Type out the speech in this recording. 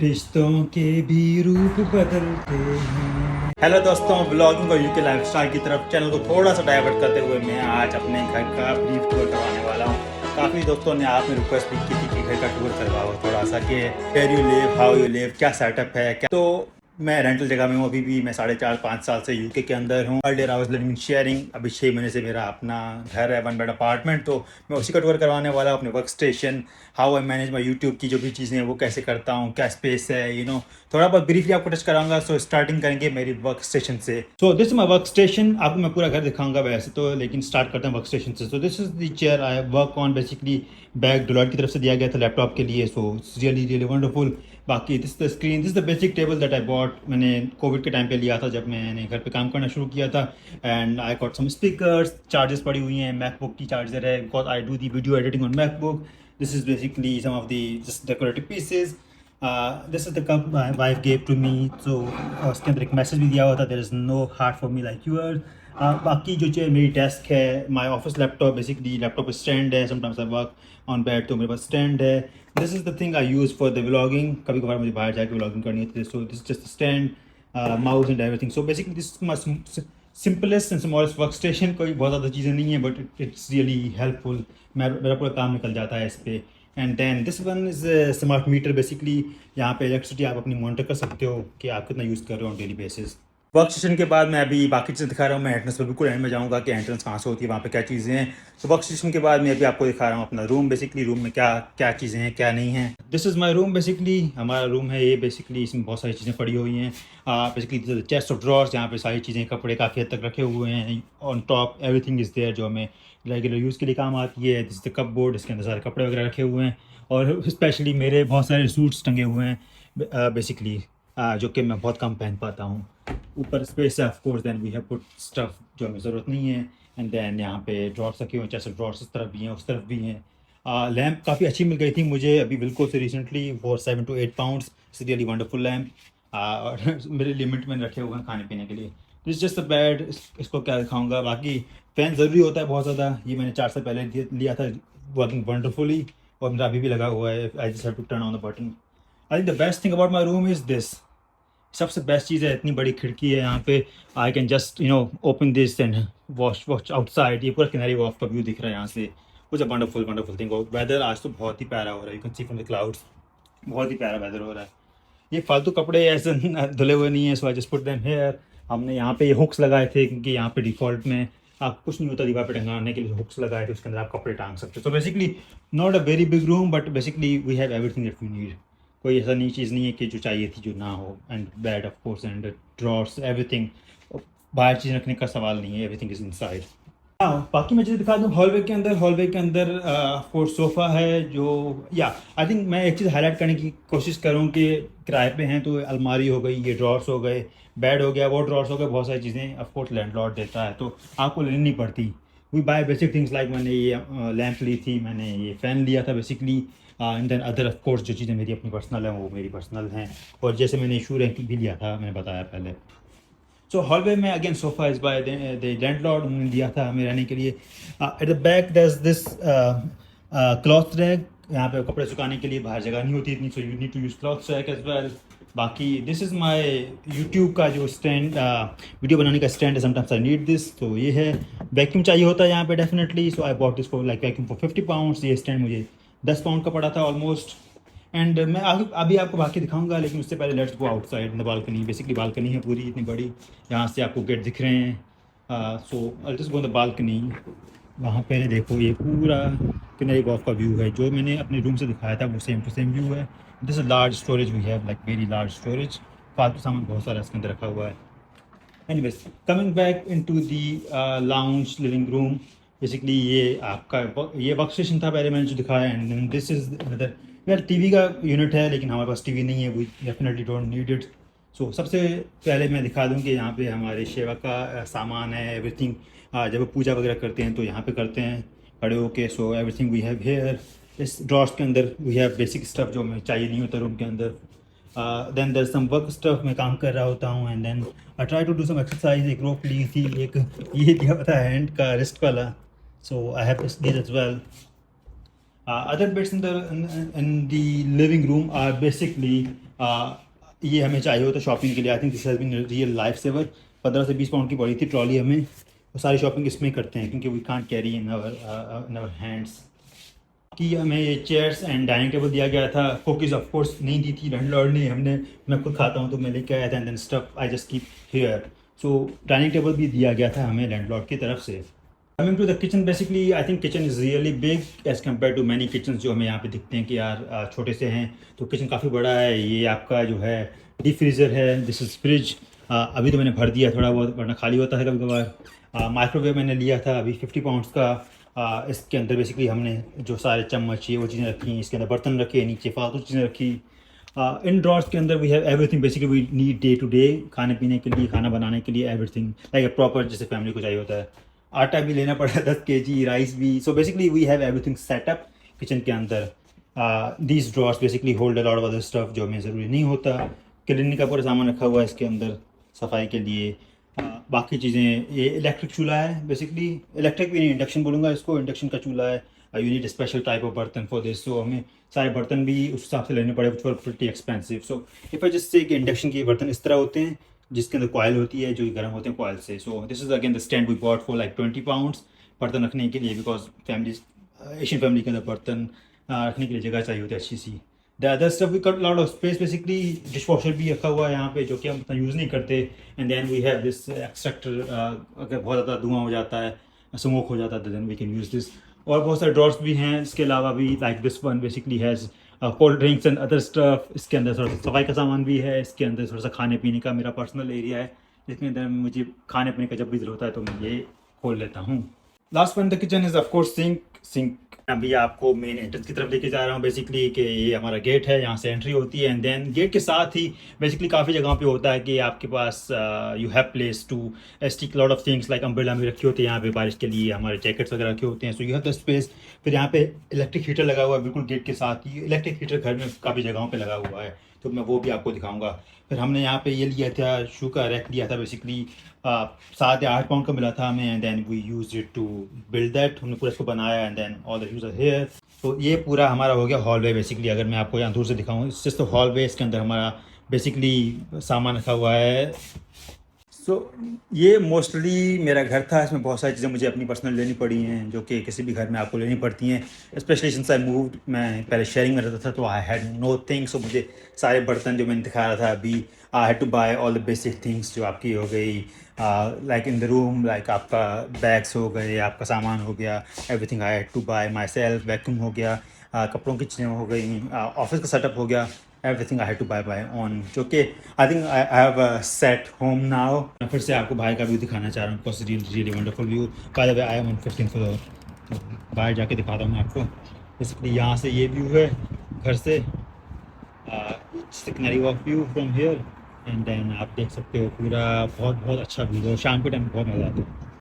रिश्तों के भी रूप बदलते हैं। हेलो दोस्तों, ब्लॉगिंग और यूके लाइफस्टाइल की तरफ चैनल को थोड़ा सा डाइवर्ट करते हुए मैं आज अपने घर का ब्रीफ टूर करवाने वाला हूँ। काफ़ी दोस्तों ने आपने रिक्वेस्ट भी की थी कि घर का टूर करवाओ थोड़ा सा, कि where you live, how you live, क्या सेटअप है क्या। तो मैं रेंटल जगह में हूँ अभी भी। मैं 4.5-5 साल से यूके के अंदर हूँ। Earlier I was living in sharing. अभी 6 महीने से मेरा अपना घर है, 1 बेड अपार्टमेंट। तो मैं उसी का टूर करवाने वाला हूँ, अपने work station, how I manage my YouTube की जो भी चीज़ें हैं वो कैसे करता हूँ, क्या स्पेस है, थोड़ा बहुत ब्रीफली आपको टच कराऊंगा। सो स्टार्टिंग करेंगे मेरी वर्क स्टेशन से। So this is my work station. आपको मैं पूरा घर दिखाऊंगा वैसे तो, लेकिन स्टार्ट करते हैं वर्क स्टेशन से। So this is the chair I work on. Basically bag Deloitte की तरफ से दिया गया था लैपटॉप के लिए। So it's really really wonderful. बाकी this the screen, this the basic table that I bought. मैंने कोविड के टाइम पे लिया था जब मैंने घर पे काम करना शुरू किया था। And I got some speakers, chargers पड़ी हुई हैं, मैकबुक की चार्जर है because I do the video editing on MacBook. This is basically some of the just decorative pieces. This is the cup my wife gave to me. So उसके अंदर एक message भी दिया हुआ था, there is no heart for me like yours. बाकी जो चीज़ मेरी डेस्क है, my office laptop, basically laptop stand है। Sometimes I work on bed तो मेरे पास स्टैंड है। This is the thing I use for the vlogging. कभी कभार मुझे बाहर जाके व्लॉगिंग करनी होती है। So this just stand, mouse and everything. So basically this my simplest and smallest workstation. कोई बहुत ज़्यादा चीज़ें नहीं है बट इट्स रियली हेल्पफुल। मेरा पूरा काम निकल जाता है इस पे। And then this one is smart meter. Basically यहाँ पे इलेक्ट्रिसिटी आप अपनी मॉनिटर कर सकते हो कि आप कितना यूज़ कर रहे हो on daily basis. Work station के बाद मैं अभी बाकी चीज़ें दिखा रहा हूँ। मैं एंट्रेंस पर बिल्कुल एंड में जाऊँगा कि एंट्रेंस कहाँ से होती है, वहाँ पे क्या चीज़ें हैं। तो वर्क स्टेशन के बाद मैं अभी आपको दिखा रहा हूँ अपना रूम। बेसिकली रूम में क्या क्या चीज़ें हैं क्या नहीं हैं। This is my room. Basically हमारा रूम है ये। बेसिकली इसमें बहुत सारी चीज़ें पड़ी हुई हैं। बेसिकली चेस्ट ऑफ ड्रॉर्स, यहाँ पे सारी चीज़ें, कपड़े काफ़ी हद तक रखे हुए हैं। On top everything is there जो हमें रेगुलर यूज़ के लिए काम आती है। दिस द कप बोर्ड, इसके अंदर सारे कपड़े वगैरह रखे हुए हैं। और स्पेशली मेरे बहुत सारे सूट्स टंगे हुए हैं बेसिकली, जो कि मैं बहुत कम पहन पाता हूँ। ऊपर स्पेस है of course. Then we have put stuff जो हमें ज़रूरत नहीं है। एंड देन यहाँ पे ड्रॉर्स रखे हुए हैं, चेस्ट ड्रॉर्स इस तरफ भी हैं उस तरफ भी हैं। लैम्प काफ़ी अच्छी मिल गई थी मुझे अभी बिल्कुल से recently for 7 to 8 pounds। It's really wonderful lamp. और मेरे लिमिट में रखे हुए हैं खाने पीने के लिए। This just a bed. इसको क्या दिखाऊंगा। बाकी फ़ैन ज़रूरी होता है बहुत ज़्यादा। ये मैंने 4 साल पहले लिया था, वर्किंग वंडरफुली, और मेरा अभी भी लगा हुआ है। I just have to turn on the button. I think the best thing about my room is this. सबसे बेस्ट चीज़ है, इतनी बड़ी खिड़की है यहाँ पे। I can just open this and watch watch outside. ये पूरा किनारी वॉफ का व्यू दिख रहा है यहाँ से। कुछ वंडरफुल वंडरफुल थिंग। वेदर आज तो बहुत ही प्यारा हो रहा है। You can see from the clouds, बहुत ही प्यारा वेदर हो रहा है। ये फालतू कपड़े ऐसे धुले हुए नहीं है। So I just put them here. हमने यहाँ पे ये हुक्स लगाए थे क्योंकि यहाँ पे डिफ़ॉल्ट में आप कुछ नहीं होता दीवार पे टंगाने के लिए। हुक्स लगाए थे, उसके अंदर आप कपड़े टांग सकते हो। So basically not a very big room but basically we have everything that we need. कोई ऐसा नई चीज़ नहीं है कि जो चाहिए थी जो ना हो। And bed of course and drawers everything. बाहर चीज़ रखने का सवाल नहीं है, एवरीथिंग इज़ इनसाइड। हाँ, बाकी मैं चीज़ दिखा दूँ। हॉलवे के अंदर कोर्स सोफ़ा है जो, या आई थिंक मैं एक चीज़ हाईलाइट करने की कोशिश करूँ कि किराए पे हैं तो अलमारी हो गई, ये ड्रॉर्स हो गए, बेड हो गया, वो ड्रॉर्स हो गए, बहुत सारी चीज़ें ऑफ कोर्स लैंडलॉर्ड देता है तो आपको लेनी नहीं पड़ती। We buy basic things like मैंने ये लैंप ली थी, मैंने ये फ़ैन लिया था basically. And then other of course जो चीज़ें मेरी अपनी पर्सनल हैं वो मेरी पर्सनल हैं। और जैसे मैंने शू रैंक भी लिया था, मैंने बताया पहले। सो हॉलवे में again sofa is by the landlord, उन्होंने दिया था हमें रहने के लिए। एट द बैक दस दिस क्लॉथ रैक। यहाँ पे कपड़े सुखाने के लिए बाहर जगह नहीं होती इतनी, so you need to use cloth rack as well. बाकी दिस इज़ माय यूट्यूब का जो स्टैंड, वीडियो बनाने का स्टैंड है। Sometimes I need this. तो ये है। वैक्यूम चाहिए होता है यहाँ पे definitely. So I bought this for like vacuum for 50 pounds। ये स्टैंड मुझे 10 pound का पड़ा था ऑलमोस्ट। एंड मैं आगे अभी आपको बाकी दिखाऊंगा, लेकिन उससे पहले let's go outside in the balcony. Basically balcony है पूरी इतनी बड़ी, यहाँ से आपको गेट दिख रहे हैं। So I just go in the balcony. वहाँ पे देखो ये पूरा किनारी वॉक का व्यू है। जो मैंने अपने रूम से दिखाया था वो सेम टू सेम व्यू है। This is large storage we have, like very large storage. फालतू सामान बहुत सारा इसके अंदर रखा हुआ है। Anyways, coming back into the lounge living room. Basically ये आपका ये वर्क स्टेशन था पहले मैंने जो दिखाया। एंड दिस इज अदर, यार टीवी का यूनिट है लेकिन हमारे पास टीवी नहीं है। We definitely don't need it. So सबसे पहले मैं दिखा दूं कि यहाँ पे हमारे सेवा का सामान है, एवरीथिंग। जब वो पूजा वगैरह करते हैं तो यहाँ पे करते हैं खड़े होके। So everything we have here. इस ड्रॉर्स के अंदर वी हैव बेसिक स्टफ जो हमें चाहिए नहीं होता रूम के अंदर। Then there some work stuff, मैं काम कर रहा होता हूँ। And then I try to do some exercise. एक रोप ली थी, एक ये दिया पता है हैंड का रिस्ट वाला। So I have this as well. Other beds in the living room are basically ये हमें चाहिए होता शॉपिंग के लिए। I think this has been real life saver. 15 से 20 पाउंड की पड़ी थी ट्रॉली हमें, वो सारी शॉपिंग इसमें करते हैं क्योंकि we can't carry in our hands. कि हमें ये चेयर्स एंड डाइनिंग टेबल दिया गया था। कुकीज़ ऑफ कोर्स नहीं दी थी लैंडलॉर्ड ने, मैं खुद खाता हूँ तो मैं लेके आया था, and then stuff I just keep here. So dining table भी दिया गया था हमें लैंडलॉर्ड की तरफ से। Coming to the kitchen, basically I think kitchen is really big as compare to many kitchen जो हमें यहाँ पे दिखते हैं कि यार छोटे से हैं, तो किचन काफ़ी बड़ा है। ये आपका जो है डीप फ्रीज़र है, दिस इज़ फ्रिज। अभी तो मैंने भर दिया थोड़ा बहुत, वरना खाली होता है कभी कभार। माइक्रोवेव मैंने लिया था अभी 50 पाउंड्स का। इसके अंदर बेसिकली हमने जो सारे चम्मच ये वो चीज़ें रखी, इसके अंदर बर्तन रखे, नीचे फालतू चीज़ें रखी। इन ड्रॉर्स के अंदर we have everything basically we need day to day, खाने पीने के लिए, खाना बनाने के लिए, एवरीथिंग लाइक अ प्रॉपर जैसे फैमिली को चाहिए होता है। आटा भी लेना पड़ा 10 kg, राइस भी। So basically we have everything setup kitchen के अंदर। These drawers basically hold a lot of other stuff जो हमें ज़रूरी नहीं होता। क्लीनिंग का पूरा सामान रखा हुआ है इसके अंदर सफाई के लिए। बाकी चीज़ें, ये इलेक्ट्रिक चूल्हा है बेसिकली, इलेक्ट्रिक भी नहीं, इंडक्शन बोलूँगा इसको, इंडक्शन का चूल्हा है। You need special type of बर्तन फॉर दिस, सो हमें सारे बर्तन भी उस हिसाब से लेने पड़े, which were pretty expensive. So if I just say कि इंडक्शन के बर्तन इस तरह होते हैं जिसके अंदर कॉयल होती है, जो गर्म होते हैं कॉयल से। So this is again the stand we bought for like 20 pounds बर्तन रखने के लिए, बिकॉज फैमिली एशियन फैमिली के अंदर बर्तन रखने के लिए जगह चाहिए होती है अच्छी सी। The other stuff we cut lot of space, basically dishwasher भी रखा हुआ है यहाँ पे जो कि हम इतना यूज़ नहीं करते। And then we have this extractor, अगर बहुत ज़्यादा धुआं हो जाता है, स्मोक हो जाता है, then we can use this. और बहुत सारे ड्रॉर्स भी हैं इसके अलावा भी, like this one basically has cold drinks and other stuff. इसके अंदर थोड़ा सा सफाई का सामान भी है, इसके अंदर थोड़ा सा खाने पीने का मेरा पर्सनल एरिया है जिसके अंदर मुझे खाने पीने का जब भी दिल होता है तो मैं ये खोल लेता हूँ। Last one the kitchen is of course sink. अभी आपको मेन एंट्रेंस की तरफ लेके जा रहा हूँ बेसिकली, कि ये हमारा गेट है, यहाँ से एंट्री होती है। एंड देन गेट के साथ ही बेसिकली काफ़ी जगहों पे होता है कि आपके पास you have place to stick lot of things, like umbrella भी रखी होती है यहाँ पे बारिश के लिए, हमारे जैकेट्स वगैरह रखे होते हैं। So you have the space. फिर यहाँ पे इलेक्ट्रिक हीटर लगा हुआ है बिल्कुल गेट के साथ ही। इलेक्ट्रिक हीटर घर में काफ़ी जगहों पर लगा हुआ है, तो मैं वो भी आपको दिखाऊंगा। फिर हमने यहाँ पे ये लिया था, शू का रैक लिया था बेसिकली, 7 या 8 पाउंड का मिला था हमें। And then we use it to build that, हमने पूरा इसको बनाया। And then all the shoes are here. तो ये पूरा हमारा हो गया हॉलवे बेसिकली। अगर मैं आपको यहाँ दूर से दिखाऊँ, इट्स जस्ट हॉलवे, इसके अंदर हमारा बेसिकली सामान रखा हुआ है। सो ये मोस्टली मेरा घर था, इसमें बहुत सारी चीज़ें मुझे अपनी पर्सनल लेनी पड़ी हैं जो कि किसी भी घर में आपको लेनी पड़ती हैं। स्पेशली सिंस आई मूव्ड, मैं पहले शेयरिंग में रहता था तो आई हैड नो थिंग्स। सो मुझे सारे बर्तन जो मैंने दिखा रहा था अभी, I had to buy all the basic things जो आपकी हो गई, like in the room, like आपका बैग्स हो गए, आपका सामान हो गया, everything I had to buy myself. Vacuum हो गया, कपड़ों की चीज़ें हो गई, ऑफिस का सेटअप हो गया, everything I had to buy by on, जो कि I think I have a set home now। मैं फिर से आपको भाई का व्यू दिखाना चाह रहा हूँ, because really wonderful view। By the way I am on 15th floor, तो बाहर जाके दिखाता हूँ मैं आपको। बेसिकली यहाँ से ये व्यू है घर से, scenery walk view from here. And then आप देख सकते हो पूरा बहुत बहुत अच्छा व्यू है, शाम के टाइम बहुत मज़ा आता है।